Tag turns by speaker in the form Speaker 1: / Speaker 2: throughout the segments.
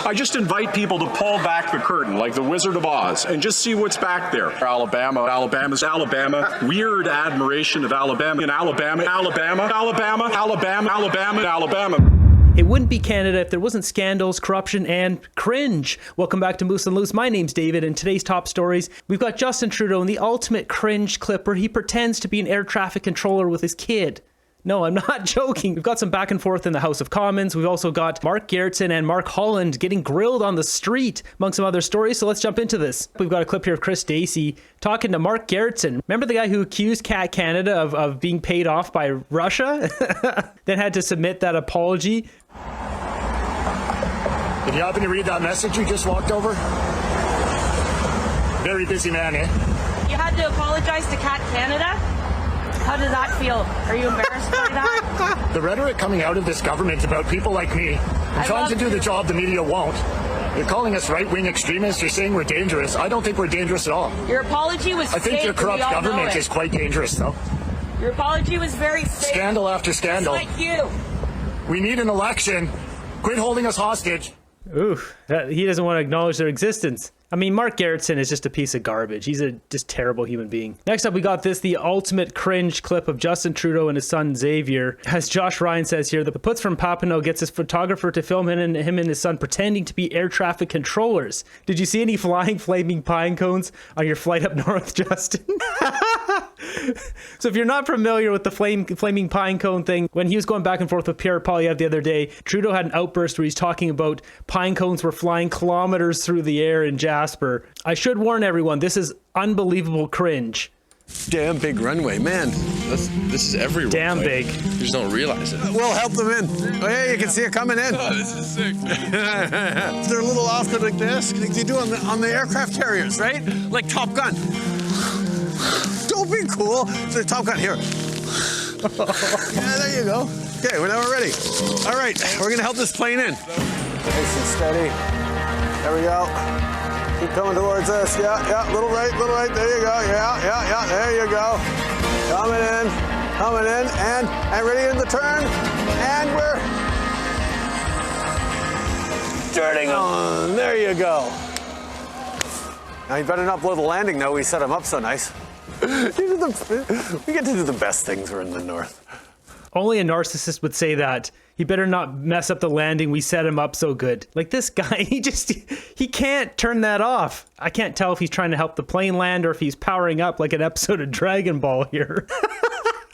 Speaker 1: I just invite people to pull back the curtain like the Wizard of Oz and just see what's back there. Alabama's Alabama. Weird admiration of Alabama and Alabama.
Speaker 2: It wouldn't be Canada if there wasn't scandals, corruption, and cringe. Welcome back to Moose and Loose. My name's David, and today's top stories, we've got Justin Trudeau in the ultimate cringe clip where he pretends to be an air traffic controller with his kid. No, I'm not joking. We've got some back and forth in the House of Commons. We've also got Mark Gerritsen and Mark Holland getting grilled on the street, among some other stories. So let's jump into this. We've got a clip here of Chris Stacey talking to Mark Gerritsen. Remember the guy who accused Cat Canada of being paid off by Russia? Then had to submit that apology.
Speaker 3: Did you happen to read that message you just walked over? Very busy man, eh?
Speaker 4: You had to apologize to Cat Canada? How did that feel? Are you embarrassed by that?
Speaker 3: The rhetoric coming out of this government about people like me and trying to do the job the media won't. You're calling us right-wing extremists. You're saying we're dangerous. I don't think we're dangerous at all.
Speaker 4: Your apology was
Speaker 3: I think
Speaker 4: fake,
Speaker 3: your corrupt government is quite dangerous, though.
Speaker 4: Your apology was very fake.
Speaker 3: Scandal after scandal.
Speaker 4: Just like you.
Speaker 3: We need an election. Quit holding us hostage.
Speaker 2: Oof, he doesn't want to acknowledge their existence. I mean, Mark Gerritsen is just a piece of garbage. He's a just terrible human being. Next up, we got the ultimate cringe clip of Justin Trudeau and his son Xavier. As Josh Ryan says here, the putz from Papineau gets his photographer to film him and his son pretending to be air traffic controllers. Did you see any flying flaming pine cones on your flight up north, Justin? So if you're not familiar with the flaming pine cone thing, when he was going back and forth with Pierre Poilievre the other day, Trudeau had an outburst where he's talking about pine cones were flying kilometers through the air in Jasper. I should warn everyone, this is unbelievable cringe.
Speaker 5: Damn big runway, man. This is every runway.
Speaker 2: Damn big.
Speaker 5: You just don't realize it.
Speaker 6: We'll help them in. Oh, yeah, you can see it coming in.
Speaker 5: Oh, this is sick.
Speaker 6: They're a little off to like this. Like they do on the aircraft carriers, right? Like Top Gun. Don't be cool. The Top Gun here. Yeah, there you go. Okay, now we're ready. All right, we're gonna help this plane in. Nice and steady. There we go. Keep coming towards us. Yeah, little right. There you go. Yeah, there you go. Coming in, and ready in the turn. And we're turning on. There you go. Now you better not blow the landing now. We set him up so nice. We get to do the best things. We're in the north.
Speaker 2: Only a narcissist would say that. He better not mess up the landing. We set him up so good. Like this guy, he can't turn that off. I can't tell if he's trying to help the plane land or if he's powering up like an episode of Dragon Ball here.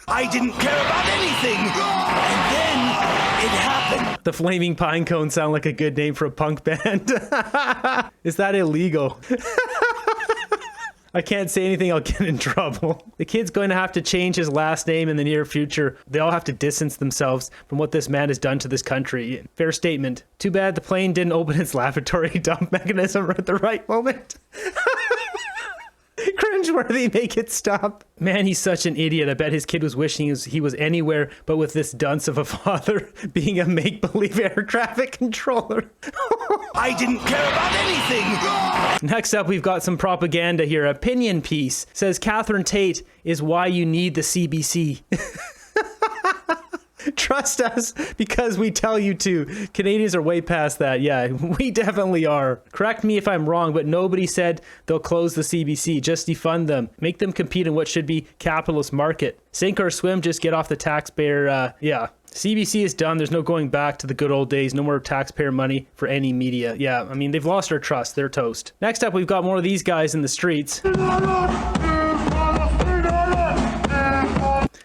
Speaker 7: I didn't care about anything. And then it happened.
Speaker 2: The Flaming Pine Cone sound like a good name for a punk band. Is that illegal? I can't say anything, I'll get in trouble. The kid's going to have to change his last name in the near future. They all have to distance themselves from what this man has done to this country. Fair statement. Too bad the plane didn't open its lavatory dump mechanism at the right moment. Cringeworthy, make it stop. Man, he's such an idiot. I bet his kid was wishing he was anywhere but with this dunce of a father being a make-believe air traffic controller.
Speaker 7: I didn't care about anything.
Speaker 2: Next up, we've got some propaganda here. Opinion piece says Catherine Tate is why you need the CBC. Trust us because we tell you to. Canadians are way past that. Yeah, we definitely are. Correct me if I'm wrong, but nobody said they'll close the CBC. Just defund them. Make them compete in what should be capitalist market. Sink or swim, just get off the taxpayer. Yeah. CBC is done. There's no going back to the good old days. No more taxpayer money for any media. Yeah, I mean, they've lost our trust. They're toast. Next up, we've got more of these guys in the streets.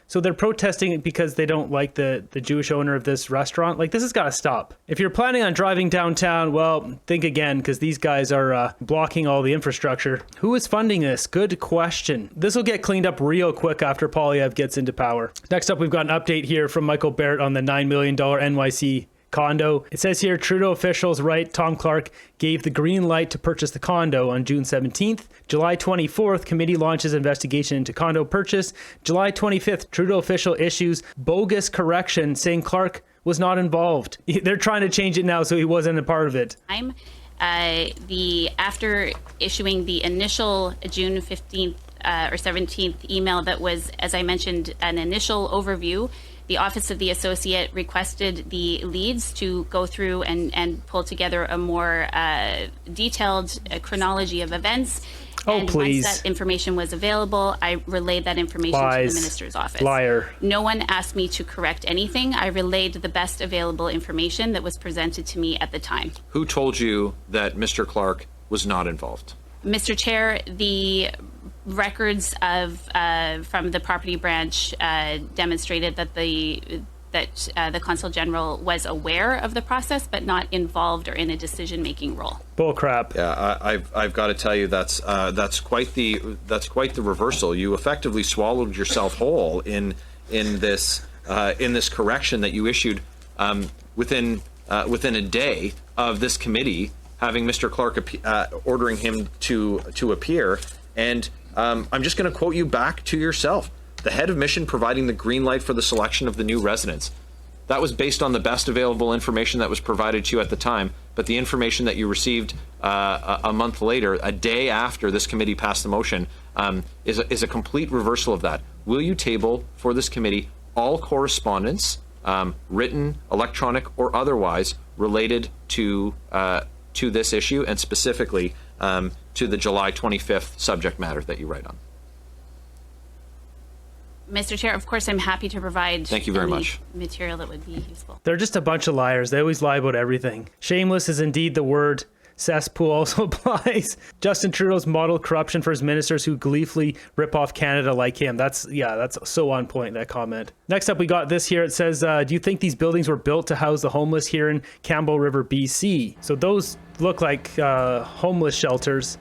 Speaker 2: So they're protesting because they don't like the Jewish owner of this restaurant. Like, this has got to stop. If you're planning on driving downtown, well, think again, because these guys are blocking all the infrastructure. Who is funding this? Good question. This will get cleaned up real quick after Poilievre gets into power. Next up, we've got an update here from Michael Barrett on the $9 million NYC condo. It says here, Trudeau officials write Tom Clark gave the green light to purchase the condo on June 17th. July 24th, committee launches investigation into condo purchase. July 25th, Trudeau official issues bogus correction saying Clark was not involved. They're trying to change it now so he wasn't a part of it.
Speaker 8: After issuing the initial June 15th or 17th email that was, as I mentioned, an initial overview, The Office of the Associate requested the leads to go through and pull together a more detailed chronology of events.
Speaker 2: Oh,
Speaker 8: and
Speaker 2: please.
Speaker 8: once that information was available, I relayed that information to the minister's office.
Speaker 2: Liar.
Speaker 8: No one asked me to correct anything. I relayed the best available information that was presented to me at the time.
Speaker 9: Who told you that Mr. Clark was not involved?
Speaker 8: Mr. Chair, the records of from the property branch demonstrated that the Consul General was aware of the process, but not involved or in a decision-making role.
Speaker 2: Bull crap.
Speaker 9: Yeah, I've got to tell you that's quite the reversal. You effectively swallowed yourself whole in this correction that you issued within a day of this committee having Mr. Clark ordering him to appear. And I'm just going to quote you back to yourself. The head of mission providing the green light for the selection of the new residents. That was based on the best available information that was provided to you at the time, but the information that you received a month later, a day after this committee passed the motion, is a complete reversal of that. Will you table for this committee all correspondence, written, electronic, or otherwise, related to this issue, and specifically to the July 25th subject matter that you write on?
Speaker 8: Mr. Chair, of course, I'm happy to provide
Speaker 9: Thank you very much.
Speaker 8: material that would be useful.
Speaker 2: They're just a bunch of liars. They always lie about everything. Shameless is indeed the word. Cesspool also applies. Justin Trudeau's model corruption for his ministers who gleefully rip off Canada like him. That's so on point, that comment. Next up, we got this here. It says, do you think these buildings were built to house the homeless here in Campbell River, BC? So those look like homeless shelters.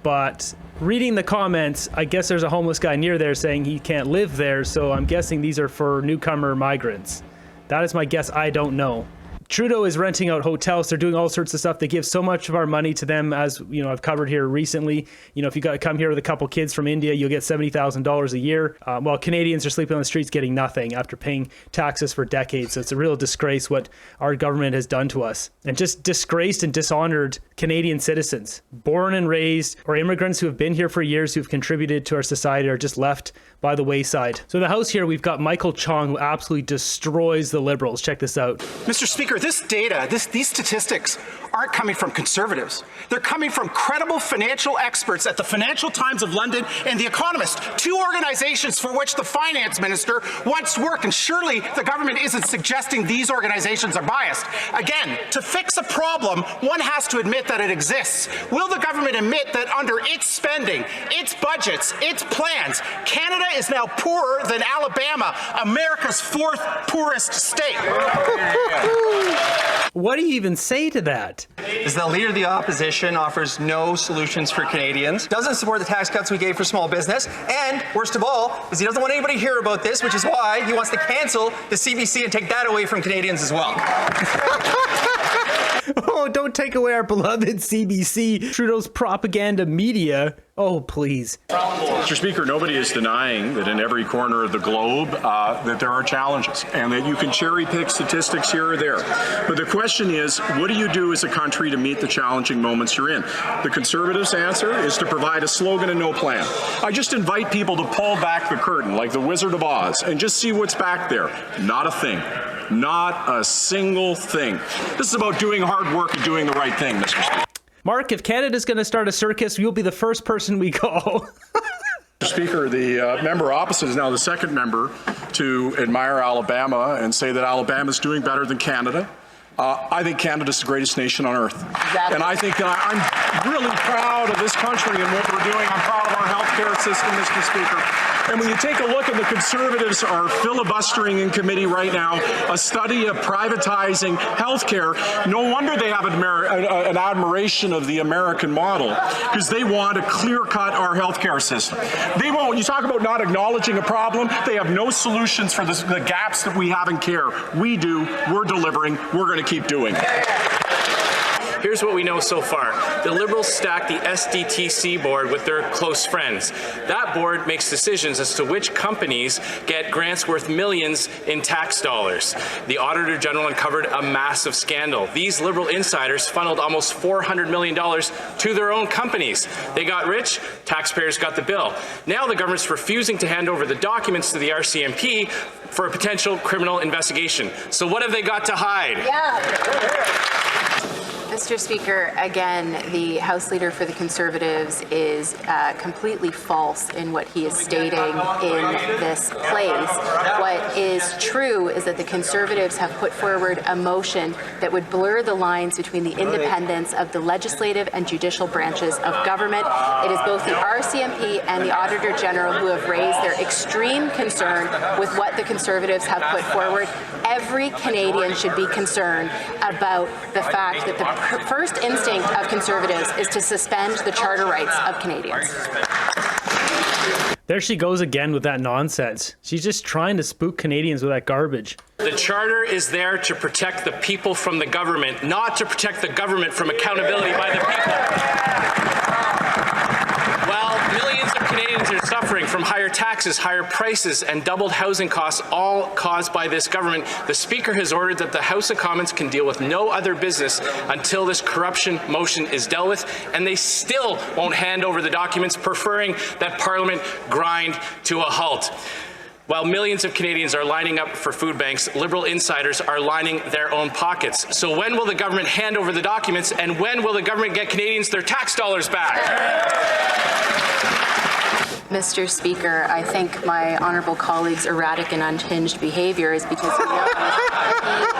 Speaker 2: But reading the comments, I guess there's a homeless guy near there saying he can't live there, so I'm guessing these are for newcomer migrants. That is my guess. I don't know. Trudeau is renting out hotels. They're doing all sorts of stuff. They give so much of our money to them, as you know, I've covered here recently. You know, if you got to come here with a couple kids from India, you'll get $70,000 a year. While Canadians are sleeping on the streets getting nothing after paying taxes for decades. So it's a real disgrace what our government has done to us. And just disgraced and dishonored Canadian citizens, born and raised, or immigrants who have been here for years, who've contributed to our society, are just left by the wayside. So in the House here, we've got Michael Chong, who absolutely destroys the Liberals. Check this out.
Speaker 10: Mr. Speaker, this data, these statistics aren't coming from Conservatives. They're coming from credible financial experts at the Financial Times of London and The Economist, two organizations for which the finance minister once worked, and surely the government isn't suggesting these organizations are biased. Again, to fix a problem, one has to admit that it exists. Will the government admit that under its spending, its budgets, its plans, Canada is now poorer than Alabama, America's fourth poorest state?
Speaker 2: What do you even say to that?
Speaker 11: Is the Leader of the Opposition offers no solutions for Canadians, doesn't support the tax cuts we gave for small business, and worst of all, is he doesn't want anybody to hear about this, which is why he wants to cancel the CBC and take that away from Canadians as well.
Speaker 2: Oh, don't take away our beloved CBC, Trudeau's propaganda media. Oh, please.
Speaker 1: Mr. Speaker, nobody is denying that in every corner of the globe that there are challenges and that you can cherry pick statistics here or there. But the question is, what do you do as a country to meet the challenging moments you're in? The Conservatives' answer is to provide a slogan and no plan. I just invite people to pull back the curtain like the Wizard of Oz and just see what's back there. Not a thing. Not a single thing. This is about doing hard work and doing the right thing, Mr. Speaker.
Speaker 2: Mark, if Canada's going to start a circus, you'll be the first person we call.
Speaker 1: Mr. Speaker, the member opposite is now the second member to admire Alabama and say that Alabama is doing better than Canada. I think Canada's the greatest nation on earth. Exactly. And I think I'm really proud of this country and what we're doing. I'm proud of our healthcare system, Mr. Speaker. And when you take a look at the Conservatives are filibustering in committee right now, a study of privatizing healthcare, no wonder they have an admiration of the American model, because they want to clear-cut our healthcare system. They won't. You talk about not acknowledging a problem, they have no solutions for the gaps that we have in care. We do. We're delivering. We're going to keep doing it.
Speaker 12: Here's what we know so far. The Liberals stacked the SDTC board with their close friends. That board makes decisions as to which companies get grants worth millions in tax dollars. The Auditor General uncovered a massive scandal. These Liberal insiders funneled almost $400 million to their own companies. They got rich, taxpayers got the bill. Now the government's refusing to hand over the documents to the RCMP for a potential criminal investigation. So what have they got to hide?
Speaker 13: Mr. Speaker, again, the House Leader for the Conservatives is completely false in what he is stating in this place. What is true is that the Conservatives have put forward a motion that would blur the lines between the independence of the legislative and judicial branches of government. It is both the RCMP and the Auditor General who have raised their extreme concern with what the Conservatives have put forward. Every Canadian should be concerned about the fact that the first instinct of Conservatives is to suspend the charter rights of Canadians.
Speaker 2: There she goes again with that nonsense. She's just trying to spook Canadians with that garbage.
Speaker 12: The charter is there to protect the people from the government, not to protect the government from accountability by the people. While millions of Canadians are suffering from higher taxes, higher prices, and doubled housing costs, all caused by this government, the Speaker has ordered that the House of Commons can deal with no other business until this corruption motion is dealt with, and they still won't hand over the documents, preferring that Parliament grind to a halt. While millions of Canadians are lining up for food banks, Liberal insiders are lining their own pockets. So when will the government hand over the documents, and when will the government get Canadians their tax dollars back?
Speaker 13: Mr. Speaker, I think my honourable colleague's erratic and unhinged behaviour is because he knows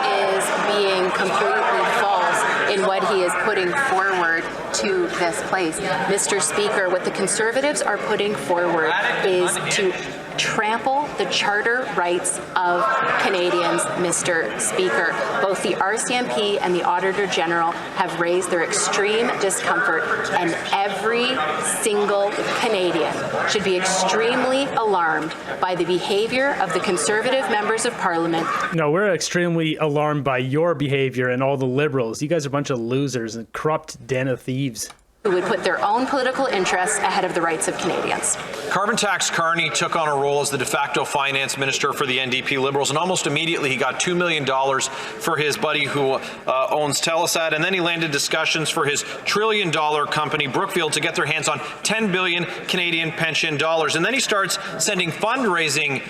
Speaker 13: he is being completely false in what he is putting forward to this place. Mr. Speaker, what the Conservatives are putting forward is to trample the charter rights of Canadians, Mr. Speaker. Both the RCMP and the Auditor General have raised their extreme discomfort, and every single Canadian should be extremely alarmed by the behaviour of the Conservative members of Parliament.
Speaker 2: No, we're extremely alarmed by your behavior and all the Liberals. You guys are a bunch of losers and corrupt den of thieves.
Speaker 13: Who would put their own political interests ahead of the rights of Canadians.
Speaker 11: Carbon tax Carney took on a role as the de facto finance minister for the NDP Liberals, and almost immediately he got $2 million for his buddy who owns Telesat, and then he landed discussions for his trillion-dollar company Brookfield to get their hands on 10 billion Canadian pension dollars. And then he starts sending fundraising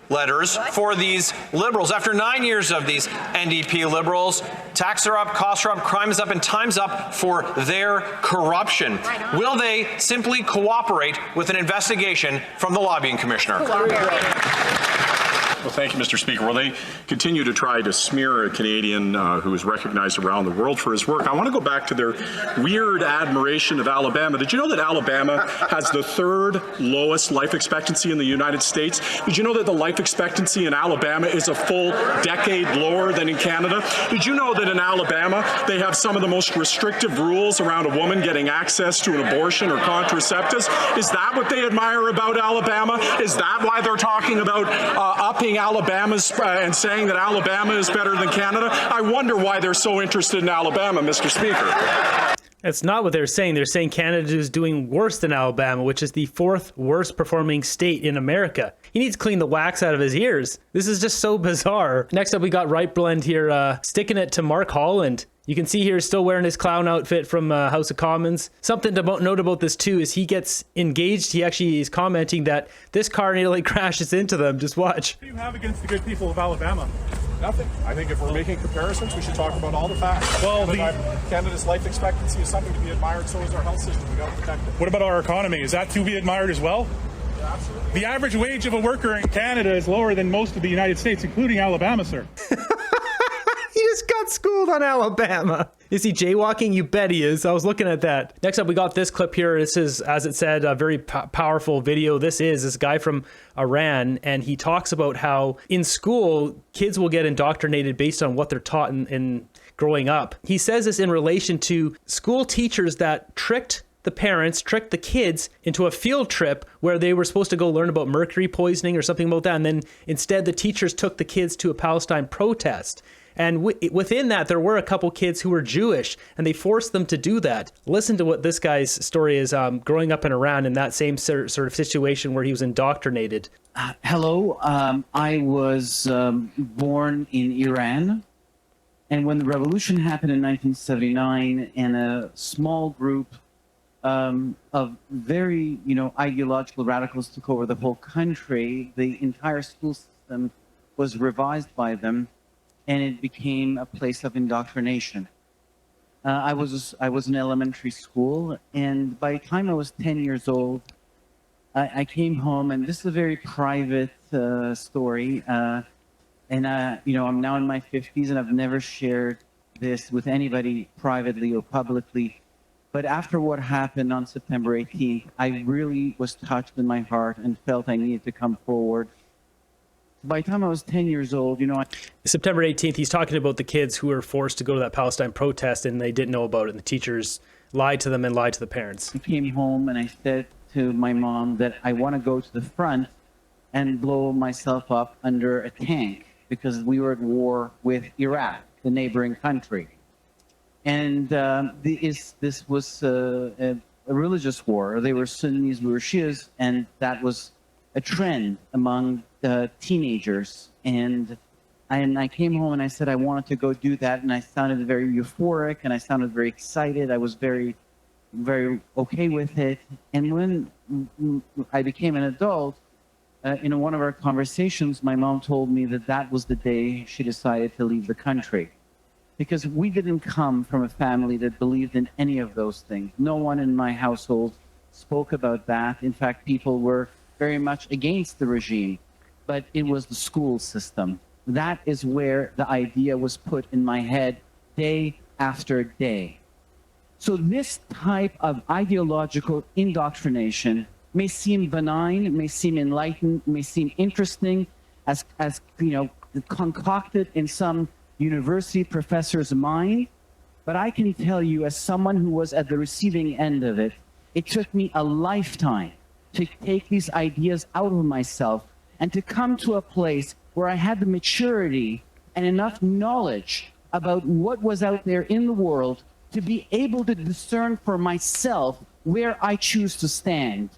Speaker 11: letters for these Liberals. After 9 years of these NDP Liberals, taxes are up, costs are up, crime is up, and time's up for their corruption. Will they simply cooperate with an investigation from the lobbying commissioner?
Speaker 1: Well, thank you, Mr. Speaker. Well, they continue to try to smear a Canadian who is recognized around the world for his work. I want to go back to their weird admiration of Alabama. Did you know that Alabama has the third lowest life expectancy in the United States? Did you know that the life expectancy in Alabama is a full decade lower than in Canada? Did you know that in Alabama they have some of the most restrictive rules around a woman getting access to an abortion or contraceptives? Is that what they admire about Alabama? Is that why they're talking about upping Alabama's and saying that Alabama is better than Canada? I wonder why they're so interested in Alabama, Mr. Speaker.
Speaker 2: That's not what they're saying. They're saying Canada is doing worse than Alabama, which is the fourth worst performing state in America. He needs to clean the wax out of his ears. This is just so bizarre. Next up, we got Right Blend here, sticking it to Mark Holland. You can see here he's still wearing his clown outfit from House of Commons. Something to note about this too is he gets engaged. He actually is commenting that this car nearly crashes into them. Just watch.
Speaker 14: What do you have against the good people of Alabama?
Speaker 1: Nothing. I think if we're making comparisons, we should talk about all the facts.
Speaker 14: Well,
Speaker 1: Canada's life expectancy is something to be admired, so is our health system. We got to protect it.
Speaker 14: What about our economy? Is that to be admired as well?
Speaker 1: Yeah, absolutely.
Speaker 14: The average wage of a worker in Canada is lower than most of the United States, including Alabama, sir.
Speaker 2: He just got schooled on Alabama. Is he jaywalking? You bet he is. I was looking at that. Next up, we got this clip here. This is, as it said, a very powerful video. This guy from Iran, and he talks about how in school, kids will get indoctrinated based on what they're taught in growing up. He says this in relation to school teachers that tricked the kids into a field trip where they were supposed to go learn about mercury poisoning or something about that. And then instead, the teachers took the kids to a Palestine protest. And within that, there were a couple kids who were Jewish, and they forced them to do that. Listen to what this guy's story is growing up in Iran in that same sort of situation where he was indoctrinated.
Speaker 15: Hello, I was born in Iran. And when the revolution happened in 1979, and a small group of very, ideological radicals took over the whole country, the entire school system was revised by them, and it became a place of indoctrination. I was in elementary school, and by the time I was 10 years old, I came home, and this is a very private story. And I'm now in my 50s, and I've never shared this with anybody privately or publicly. But after what happened on September 18th, I really was touched in my heart and felt I needed to come forward. By the time I was 10 years old,
Speaker 2: September 18th, he's talking about the kids who were forced to go to that Palestine protest, and they didn't know about it. And the teachers lied to them and lied to the parents.
Speaker 15: I came home, and I said to my mom that I want to go to the front and blow myself up under a tank, because we were at war with Iraq, the neighboring country. And this was a religious war. They were Sunnis, we were Shias, and that was a trend among teenagers. And I came home and I said I wanted to go do that, and I sounded very euphoric, and I sounded very excited. I was very, very okay with it. And when I became an adult, in one of our conversations, my mom told me that that was the day she decided to leave the country. Because we didn't come from a family that believed in any of those things. No one in my household spoke about that. In fact, people were very much against the regime. But it was the school system. That is where the idea was put in my head day after day. So this type of ideological indoctrination may seem benign, may seem enlightened, may seem interesting, as concocted in some university professor's mind. But I can tell you, as someone who was at the receiving end of it, it took me a lifetime to take these ideas out of myself and to come to a place where I had the maturity and enough knowledge about what was out there in the world to be able to discern for myself where I choose to stand.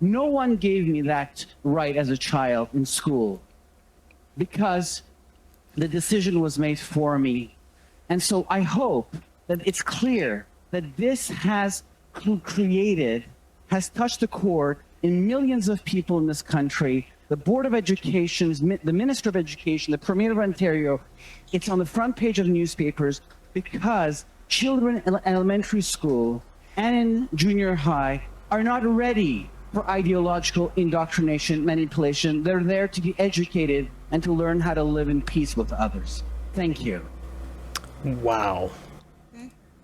Speaker 15: No one gave me that right as a child in school, because the decision was made for me. And so I hope that it's clear that this has touched a chord in millions of people in this country. The Board of Education, the Minister of Education, the Premier of Ontario, it's on the front page of newspapers because children in elementary school and in junior high are not ready for ideological indoctrination, manipulation. They're there to be educated and to learn how to live in peace with others. Thank you.
Speaker 2: Wow.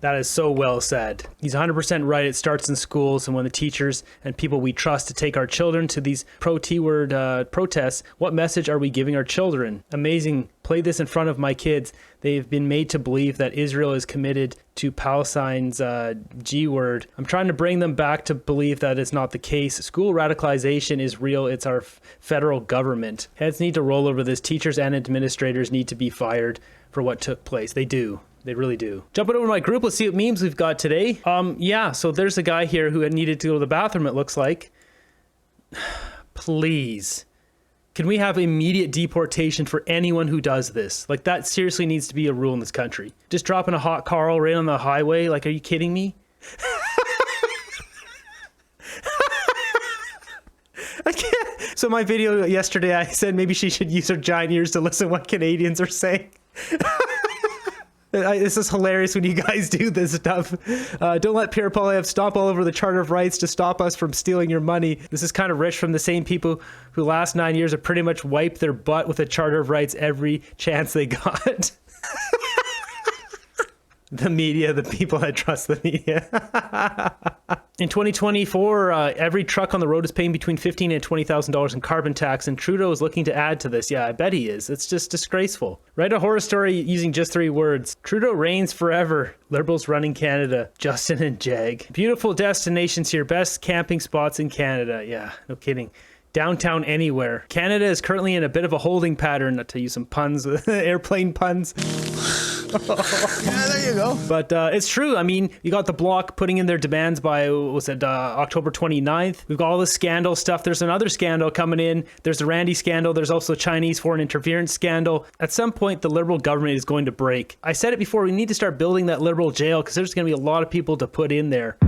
Speaker 2: That is so well said. He's 100% right. It starts in schools, and when the teachers and people we trust to take our children to these pro-T word protests, what message are we giving our children? Amazing. Play this in front of my kids. They've been made to believe that Israel is committed to Palestine's G word. I'm trying to bring them back to believe that it's not the case. School radicalization is real. It's our federal government. Heads need to roll over this. Teachers and administrators need to be fired for what took place. They do. They really do. Jumping over to my group, let's see what memes we've got today. Yeah, so there's a guy here who had needed to go to the bathroom, it looks like. Please. Can we have immediate deportation for anyone who does this? Like, that seriously needs to be a rule in this country. Just dropping a hot Carl right on the highway? Like, are you kidding me? I can't. So my video yesterday, I said maybe she should use her giant ears to listen to what Canadians are saying. This is hilarious when you guys do this stuff. Don't let Pierre Poilievre stomp all over the Charter of Rights to stop us from stealing your money. This is kind of rich from the same people who last 9 years have pretty much wiped their butt with the Charter of Rights every chance they got. The media, the people that trust the media. In 2024, every truck on the road is paying between $15,000 and $20,000 in carbon tax, and Trudeau is looking to add to this. Yeah, I bet he is. It's just disgraceful. Write a horror story using just 3 words. Trudeau reigns forever. Liberals running Canada. Justin and Jag. Beautiful destinations here. Best camping spots in Canada. Yeah, no kidding. downtown anywhere. Canada is currently in a bit of a holding pattern, to use some puns, airplane puns.
Speaker 6: Yeah, there you go.
Speaker 2: But it's true. I mean, you got the Bloc putting in their demands by, was it October 29th? We've got all the scandal stuff. There's another scandal coming in. There's the Randy scandal. There's also Chinese foreign interference scandal. At some point, the Liberal government is going to break. I said it before, we need to start building that Liberal jail because there's going to be a lot of people to put in there.